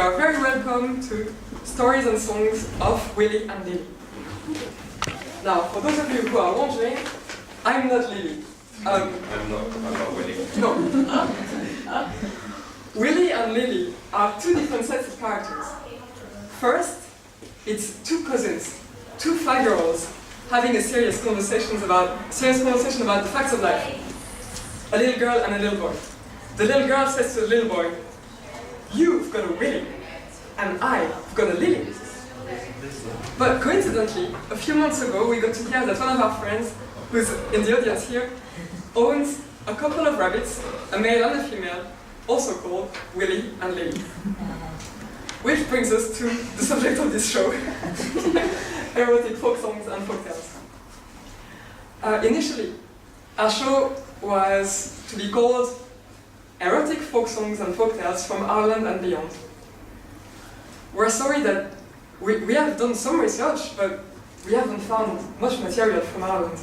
are very welcome to Stories and Songs of Willy and Lilly. Now, for those of you who are wondering, I'm not Lilly. I'm not Willy. No. Willy and Lilly are two different sets of characters. First, it's two cousins, two 5-year-olds, having a serious conversation about the facts of life. A little girl and a little boy. The little girl says to the little boy, "You've got a Willy, and I've got a Lilly." But coincidentally, a few months ago, we got to hear that one of our friends, who's in the audience here, owns a couple of rabbits, a male and a female, also called Willy and Lilly. Which brings us to the subject of this show, erotic folk songs and folktales. Initially, our show was to be called Erotic Folk Songs and Folktales from Ireland and Beyond. We're sorry that we have done some research, but we haven't found much material from Ireland.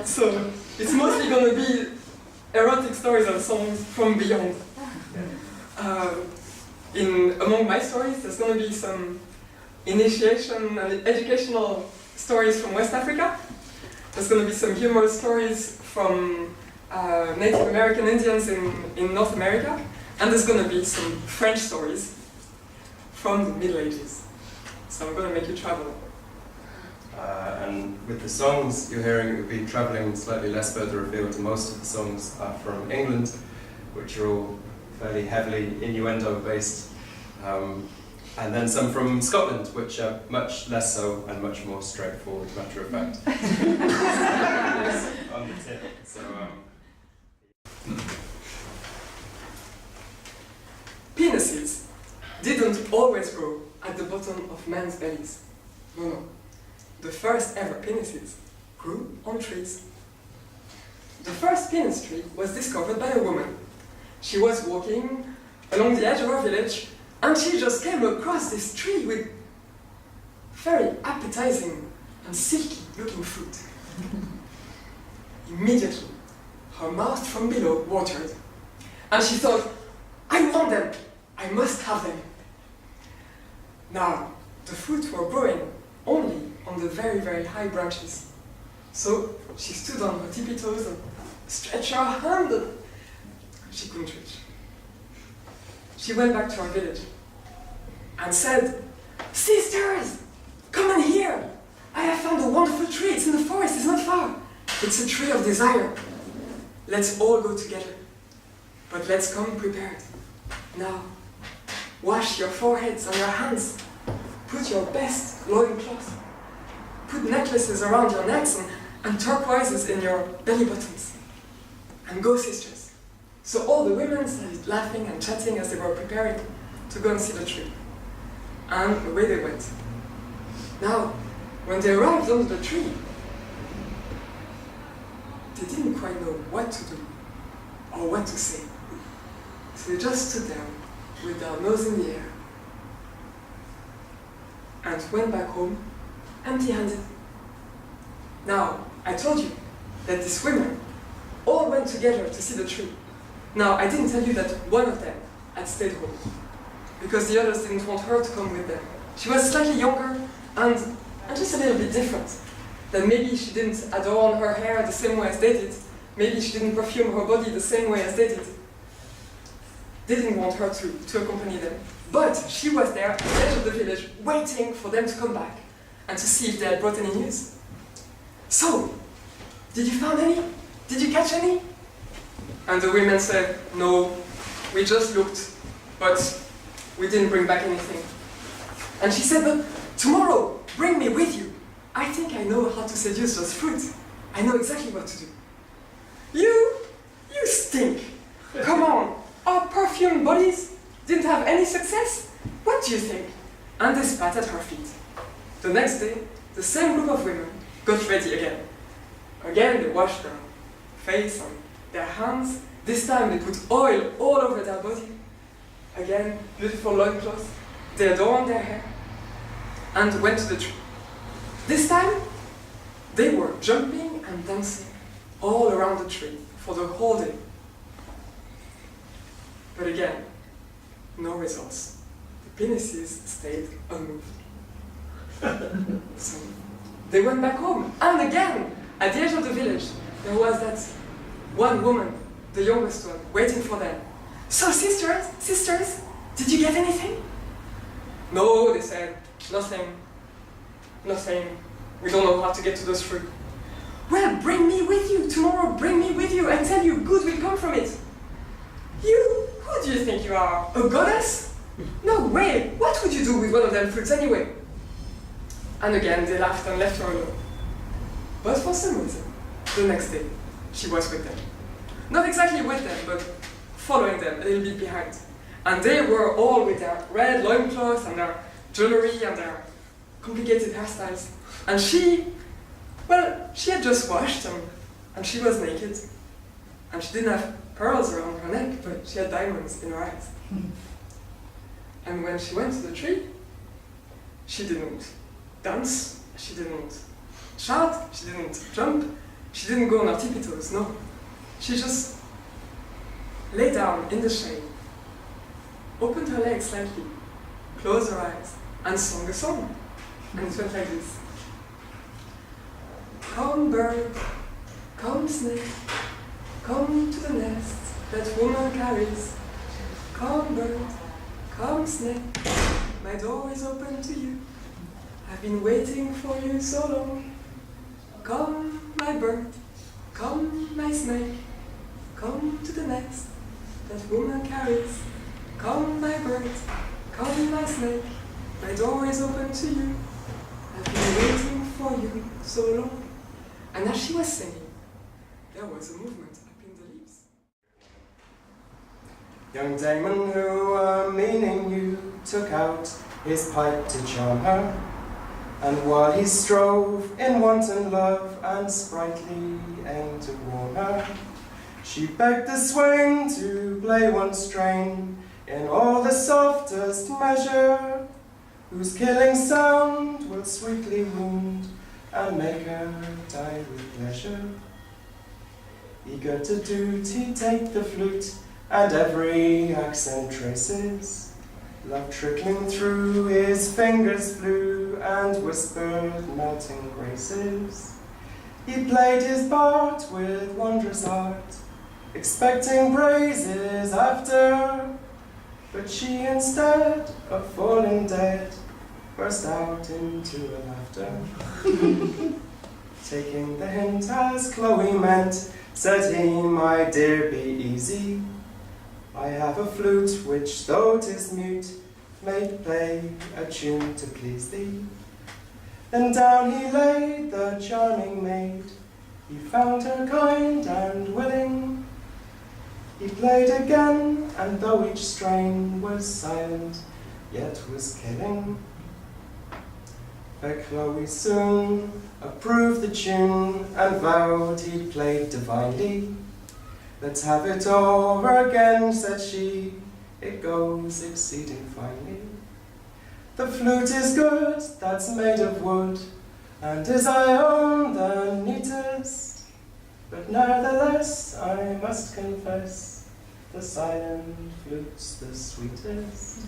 So it's mostly going to be erotic stories and songs from beyond. Among my stories, there's going to be some initiation and educational stories from West Africa. There's going to be some humorous stories from Native American Indians in North America. And there's going to be some French stories from the Middle Ages. So I'm going to make you travel. And with the songs you're hearing, we'll be travelling slightly less further afield. Most of the songs are from England, which are all fairly heavily innuendo-based. And then some from Scotland, which are much less so and much more straightforward, matter of fact. On the tip. So, Penises didn't always grow at the bottom of men's bellies. No. The first ever penises grew on trees. The first penis tree was discovered by a woman. She was walking along the edge of her village, and she just came across this tree with very appetizing and silky looking fruit. Immediately, her mouth from below watered, and she thought, "I want them! I must have them!" Now, the fruit were growing only on the very, very high branches. So she stood on her tippy toes and stretched her hand, and she couldn't reach. She went back to her village and said, "Sisters, come in here! I have found a wonderful tree. It's in the forest, it's not far. It's a tree of desire. Let's all go together. But let's come prepared. Now, wash your foreheads and your hands. Put your best loincloth. Put necklaces around your necks and turquoises in your belly buttons. And go, sisters." So all the women started laughing and chatting as they were preparing to go and see the tree. And away they went. Now, when they arrived under the tree, they didn't quite know what to do or what to say. So they just stood there with their nose in the air and went back home empty-handed. Now, I told you that these women all went together to see the tree. Now, I didn't tell you that one of them had stayed home, because the others didn't want her to come with them. She was slightly younger and just a little bit different. That maybe she didn't adorn her hair the same way as they did. Maybe she didn't perfume her body the same way as they did. They didn't want her to accompany them. But she was there at the edge of the village, waiting for them to come back and to see if they had brought any news. "So, did you find any? Did you catch any?" And the women said, "No, we just looked, but we didn't bring back anything." And she said, "But tomorrow, bring me with you. I think I know how to seduce those fruit. I know exactly what to do." You stink. Come on, our perfumed bodies didn't have any success? What do you think? And they spat at her feet. The next day, the same group of women got ready again. Again, they washed their face and their hands. This time, they put oil all over their body. Again, beautiful loincloth. They adorned their hair and went to the tree. This time, they were jumping and dancing all around the tree for the whole day. But again, no results. The penises stayed unmoved. So they went back home. And again, at the edge of the village, there was that one woman, the youngest one, waiting for them. So sisters, did you get anything? No, they said, nothing. We don't know how to get to those fruit. Well, bring me with you tomorrow, bring me with you and tell you good will come from it. You, who do you think you are, a goddess? No way, what would you do with one of them fruits anyway? And again, they laughed and left her alone. But for some reason, the next day, she was with them. Not exactly with them, but following them a little bit behind. And they were all with their red loincloths and their jewelry and their complicated hairstyles. And she had just washed and she was naked. And she didn't have pearls around her neck, but she had diamonds in her eyes. And when she went to the tree, she didn't dance, she didn't shout, she didn't jump, she didn't go on her tippy toes, no. She just lay down in the shade, opened her legs slightly, closed her eyes, and sang a song. And it went like this. Come bird, come snake, come to the nest that woman carries. Come bird, come snake, my door is open to you. I've been waiting for you so long. Come, my bird, come, my snake, come to the nest that woman carries. Come, my bird, come, my snake, my door is open to you. I've been waiting for you so long. And as she was singing, there was a movement up in the leaves. Young Damon, who meaning you, took out his pipe to charm her. And while he strove in wanton love and sprightly aim to warn her, she begged the swain to play one strain in all the softest measure, whose killing sound will sweetly wound and make her die with pleasure. Eager to do't, he take the flute, and every accent traces. Love trickling through his fingers flew, and whispered melting graces. He played his part with wondrous art, expecting praises after. But she, instead of falling dead, burst out into a laughter. Taking the hint as Chloe meant, said he, my dear, be easy. I have a flute which, though 'tis mute, may play a tune to please thee. Then down he laid the charming maid. He found her kind and willing. He played again, and though each strain was silent, yet was killing. Fair Chloe soon approved the tune, and vowed he played divinely. Let's have it over again, said she, it goes exceeding finely. The flute is good, that's made of wood, and is I own the neatest. But nevertheless, I must confess, the silent flute's the sweetest.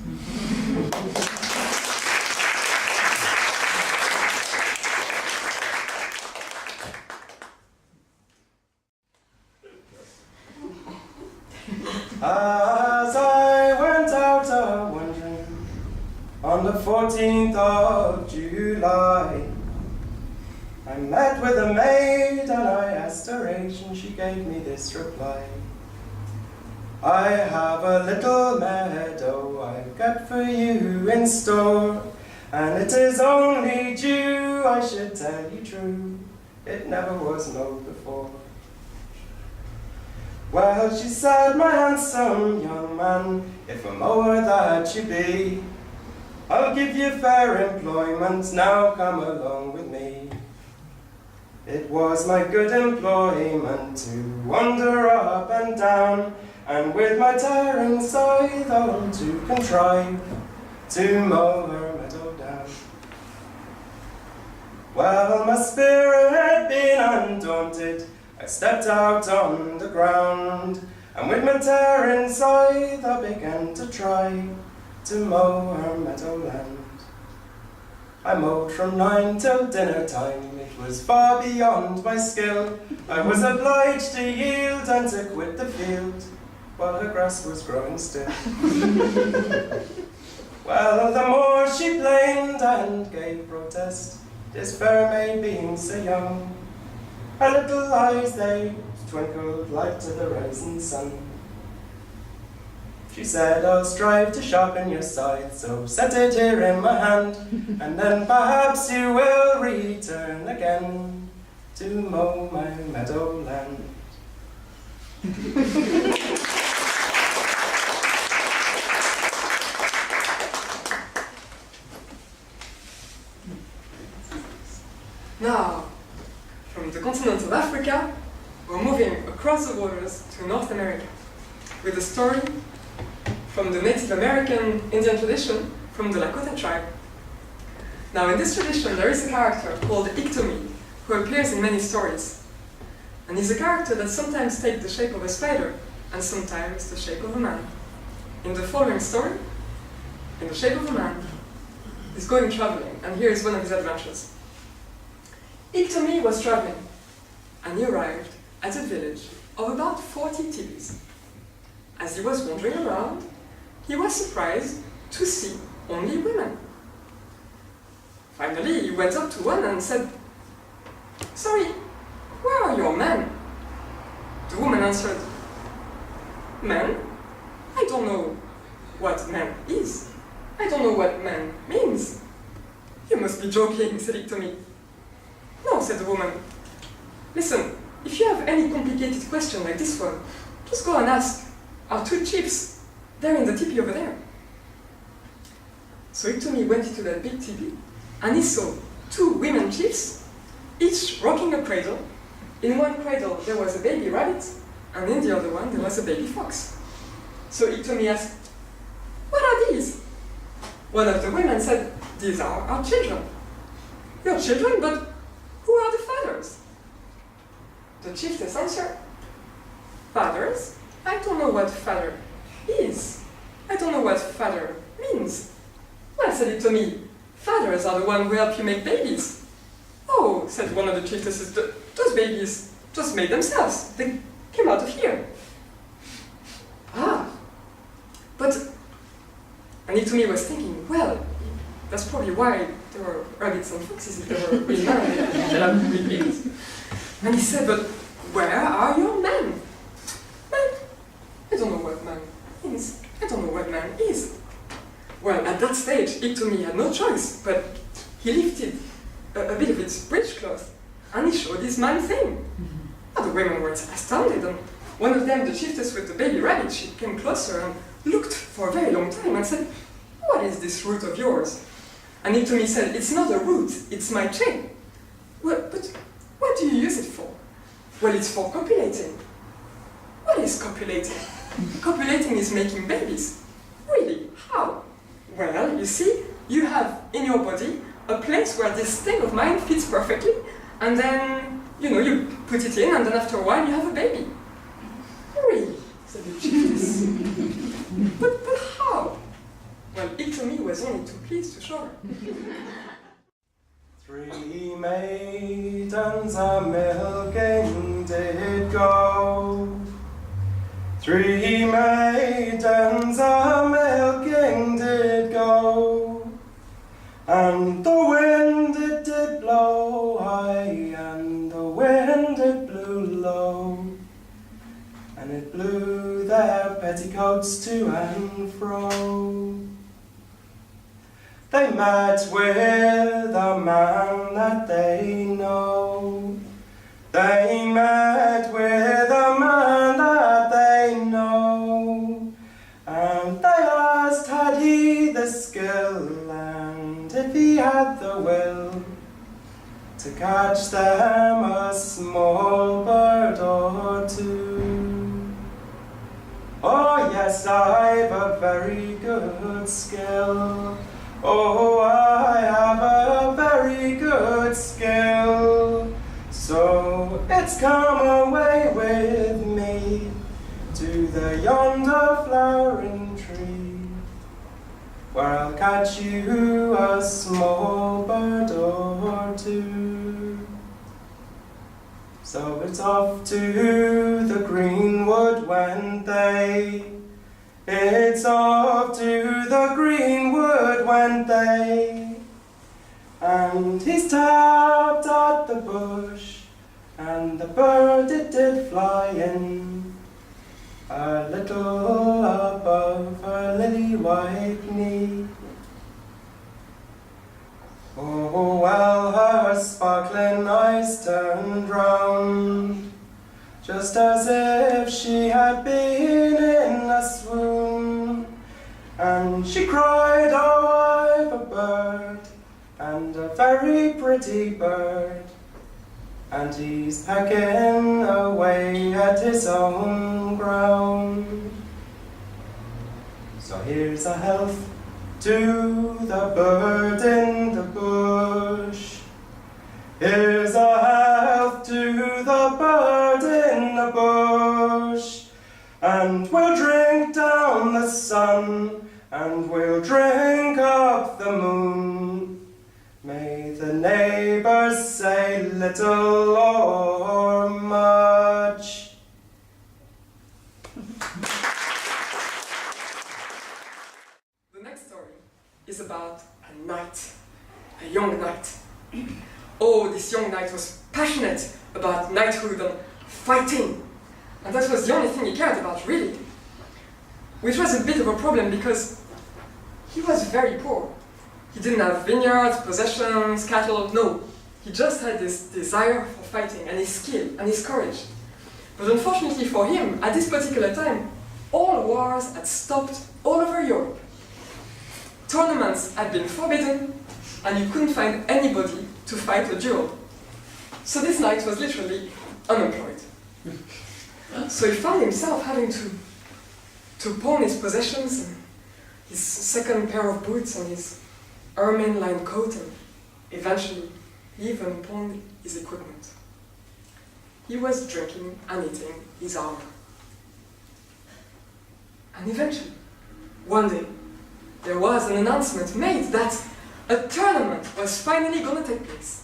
As I went out a-wandering on the 14th of July, I met with a maid and I asked her age, and she gave me this reply. I have a little meadow I've got for you in store, and it is only due I should tell you true, it never was mowed before. Well, she said, my handsome young man, if a mower that you be, I'll give you fair employment, now come along with me. It was my good employment to wander up and down, and with my tearing scythe all to contrive to mow her meadow down. Well, my spirit had been undaunted, I stepped out on the ground, and with my tearing scythe I began to try to mow her meadowland. I mowed from 9 till dinner time, it was far beyond my skill. I was obliged to yield and to quit the field, while her grass was growing still. Well, the more she blamed and gave protest, this fair maid being so young, her little eyes they twinkled like to the rising sun. She said, I'll strive to sharpen your scythe, so set it here in my hand, and then perhaps you will return again to mow my meadowland. Now, from the continent of Africa, we're moving across the waters to North America with a story from the Native American Indian tradition from the Lakota tribe. Now, in this tradition, there is a character called Iktomi who appears in many stories. And he's a character that sometimes takes the shape of a spider and sometimes the shape of a man. In the following story, in the shape of a man, he's going traveling, and here is one of his adventures. Iktomi was traveling, and he arrived at a village of about 40 tipis. As he was wandering around, he was surprised to see only women. Finally, he went up to one and said, "Sorry, where are your men?" The woman answered, "Men? I don't know what man is. I don't know what man means." "You must be joking," said Iktomi. "No," said the woman. "Listen, if you have any complicated question like this one, just go and ask our 2 chiefs. They're in the teepee over there." So Iktomi went into that big teepee, and he saw 2 women chiefs, each rocking a cradle. In one cradle there was a baby rabbit, and in the other one there was a baby fox. So Iktomi asked, "What are these?" One of the women said, "These are our children." "Your children? But who are the fathers?" The chiefess answered, "Fathers? I don't know what father is. I don't know what father means." "Well," said Iktomi, "fathers are the ones who help you make babies." "Oh," said one of the chiefesses, "those babies just made themselves. They came out of here." "Ah, but..." And Iktomi was thinking, well, that's probably why there were rabbits and foxes if they were real men. They have real babies. And he said, "But where are your men?" "Men? I don't know what man means. I don't know what man is." Well, at that stage, Iktomi had no choice, but he lifted a bit of its breechcloth and he showed his man thing. And the women were astounded, and one of them, the chiefess with the baby rabbit, she came closer and looked for a very long time and said, "What is this root of yours?" And Iktomi said, "It's not a root, it's my chain." "Well, but what do you use it for?" "Well, it's for copulating." "What is copulating?" "Copulating is making babies." "Really? How?" "Well, you see, you have in your body a place where this thing of mine fits perfectly, and then, you put it in, and then after a while you have a baby." "Really?" said the chiefess. But how?" Well, Iktomi was only too pleased to show her. 3 maidens a-milking did go. 3 maidens a-milking did go. And the wind it did blow high, and the wind it blew low, and it blew their petticoats to and fro. They met with a man that they know. They met with a man that they know. And they asked had he the skill, and if he had the will, to catch them a small bird or 2. "Oh yes, I've a very good skill. Oh, I have a very good skill. So it's come away with me to the yonder flowering tree, where I'll catch you a small bird or two. So it's off to the greenwood went they. It's off to the greenwood went they. And he tapped at the bush, and the bird it did fly in, a little above her lily white knee. Oh, well, her sparkling eyes turned round, just as if she had been in a swoon, and she cried, oh, I've a bird, and a very pretty bird, and he's pecking away at his own ground. So here's a health to the bird in the bush. Here's a health to the bird in the bush. And we'll drink down the sun, and we'll drink up the moon. May the neighbors say little or much. The next story is about a knight, a young knight. Oh, this young knight was passionate about knighthood and fighting, and that was the only thing he cared about, really. Which was a bit of a problem because he was very poor. He didn't have vineyards, possessions, cattle, no. He just had this desire for fighting and his skill and his courage. But unfortunately for him, at this particular time, all wars had stopped all over Europe. Tournaments had been forbidden, and you couldn't find anybody to fight a duel. So this knight was literally unemployed. So he found himself having to pawn his possessions, and his second pair of boots and his ermine-lined coat, and eventually he even pawned his equipment. He was drinking and eating his armor. And eventually, one day, there was an announcement made that a tournament was finally going to take place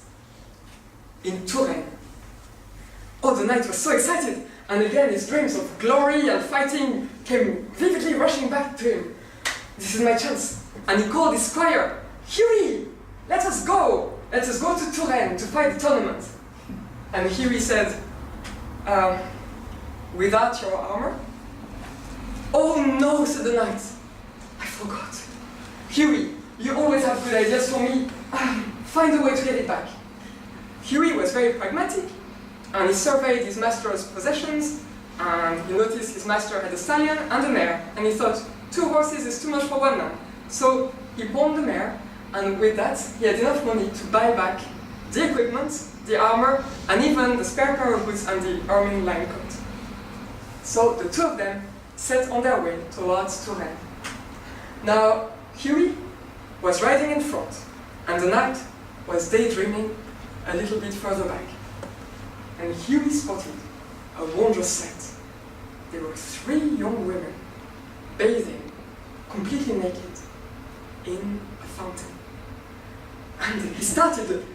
in Touraine. Oh, the knight was so excited, and again his dreams of glory and fighting came vividly rushing back to him. This is my chance. And he called his squire, Hughie, let us go to Touraine to fight the tournament. And Hughie said, without your armor? Oh no, said the knight, I forgot. Hughie, you always have good ideas for me. Find a way to get it back. Hughie was very pragmatic, and he surveyed his master's possessions, and he noticed his master had a stallion and a mare, and he thought, 2 horses is too much for one man. So he pawned the mare, and with that, he had enough money to buy back the equipment, the armor, and even the spare pair of boots and the ermine-lined coat. So the two of them set on their way towards Touraine. Now, Hughie was riding in front, and the knight was daydreaming a little bit further back. And Hughie spotted a wondrous sight. There were 3 young women bathing, completely naked, in a fountain. And he started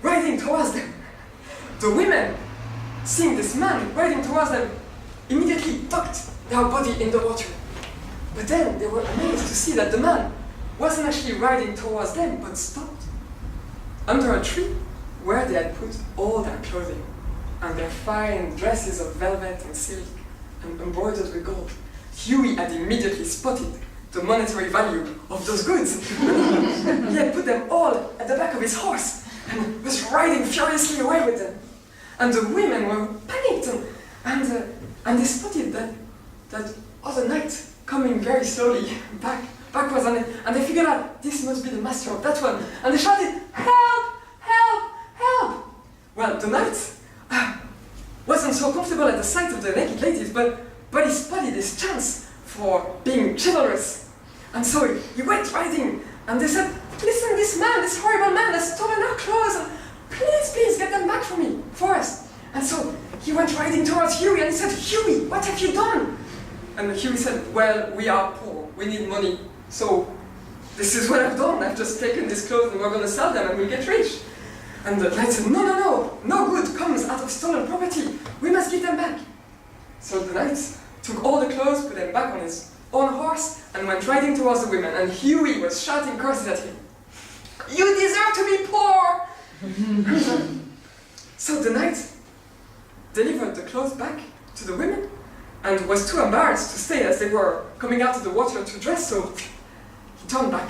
riding towards them. The women, seeing this man riding towards them, immediately ducked their body in the water. But then they were amazed to see that the man wasn't actually riding towards them, but stopped under a tree where they had put all their clothing and their fine dresses of velvet and silk and embroidered with gold. Hughie had immediately spotted the monetary value of those goods. He had put them all at the back of his horse and was riding furiously away with them. And the women were panicked, and they spotted that other knight coming very slowly backwards, and they figured out this must be the master of that one, and they shouted, "Help! Help! Help!" Well, the knight wasn't so comfortable at the sight of the naked ladies, but he spotted his chance for being chivalrous, and so he went riding, and they said, "Listen, this horrible man has stolen our clothes, please get them back for us." And so he went riding towards Hughie, and he said, "Hughie, what have you done?" And Huey said, well, we are poor, we need money, so this is what I've done. I've just taken these clothes and we're going to sell them and we'll get rich. And the knight said, no good comes out of stolen property. We must give them back. So the knight took all the clothes, put them back on his own horse, and went riding towards the women. And Huey was shouting curses at him. You deserve to be poor! So the knight delivered the clothes back to the women and was too embarrassed to stay as they were coming out of the water to dress, so he turned back.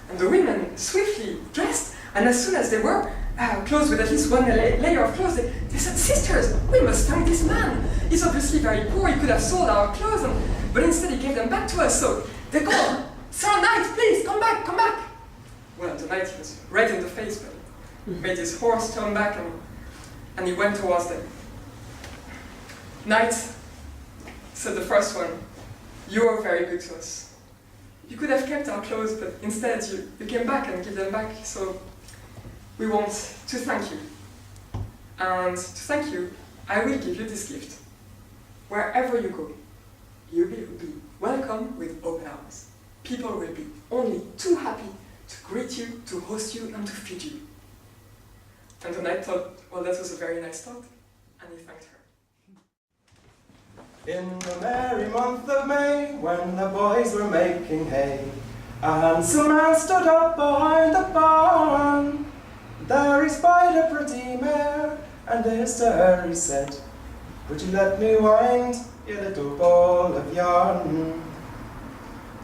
And the women swiftly dressed, and as soon as they were clothes with at least one layer of clothes, they said, sisters, we must thank this man. He's obviously very poor, he could have sold our clothes, but instead he gave them back to us. So they called, Sir Knight, please, come back, come back. Well, the knight was red in the face, but he made his horse turn back and he went towards them. Knight, said the first one, you are very good to us. You could have kept our clothes, but instead you came back and gave them back, so we want to thank you. And to thank you, I will give you this gift. Wherever you go, you will be welcome with open arms. People will be only too happy to greet you, to host you, and to feed you. And the knight thought, well, that was a very nice thought, and he thanked her. In the merry month of May, when the boys were making hay, a handsome man stood up behind the barn. There he spied a pretty mare, and this to her he said, would you let me wind, you little ball of yarn?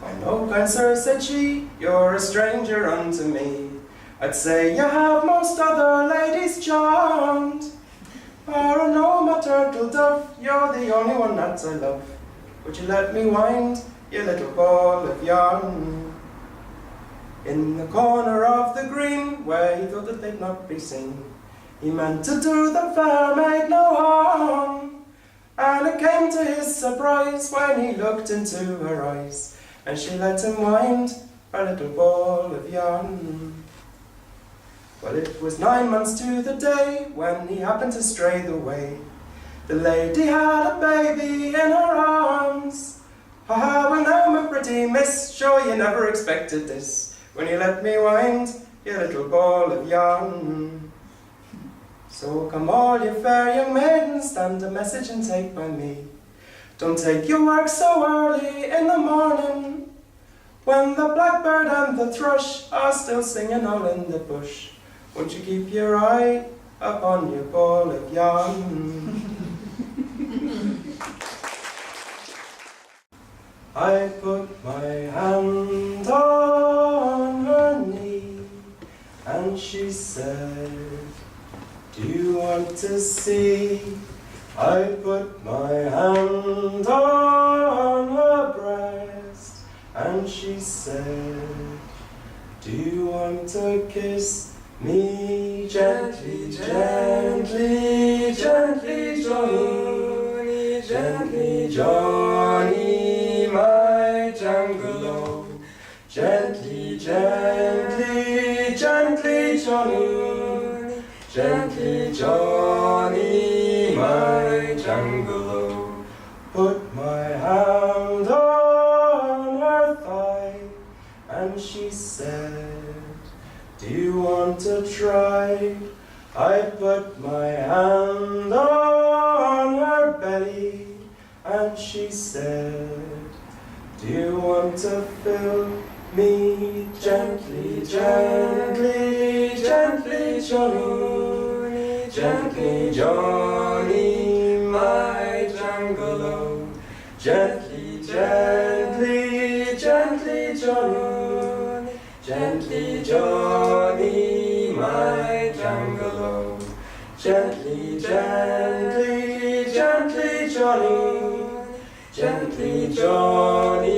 Why no, kind sir, said she, you're a stranger unto me. I'd say you have most other ladies charmed. Or no, my turtle dove, you're the only one that I love. Would you let me wind, you little ball of yarn? In the corner of the green, where he thought that they'd not be seen, he meant to do the fair maid no harm. And it came to his surprise when he looked into her eyes, and she let him wind a little ball of yarn. Well, it was 9 months to the day when he happened to stray the way. The lady had a baby in her arms. Ha, well now, my pretty miss, sure you never expected this, when you let me wind your little ball of yarn. So come all you fair young maidens, stand a message and take by me. Don't take your work so early in the morning, when the blackbird and the thrush are still singing all in the bush. Won't you keep your eye upon your ball of yarn? I put my hand on her knee, and she said, do you want to see? I put my hand on her breast, and she said, do you want to kiss me gently, gently, gently, Johnny, gently, Johnny, my jungle, gently, gently, gently, Johnny, gently, Johnny, my jungle. Put my hand on her thigh, and she said, do you want to try? I put my hand on her belly, and she said, do you want to fill me gently, gently, gently, Johnny, gently, Johnny, my jungle, gently, gently, gently, Johnny, gently, Johnny, my jungle, gently, gently, gently, Johnny, gently, Johnny.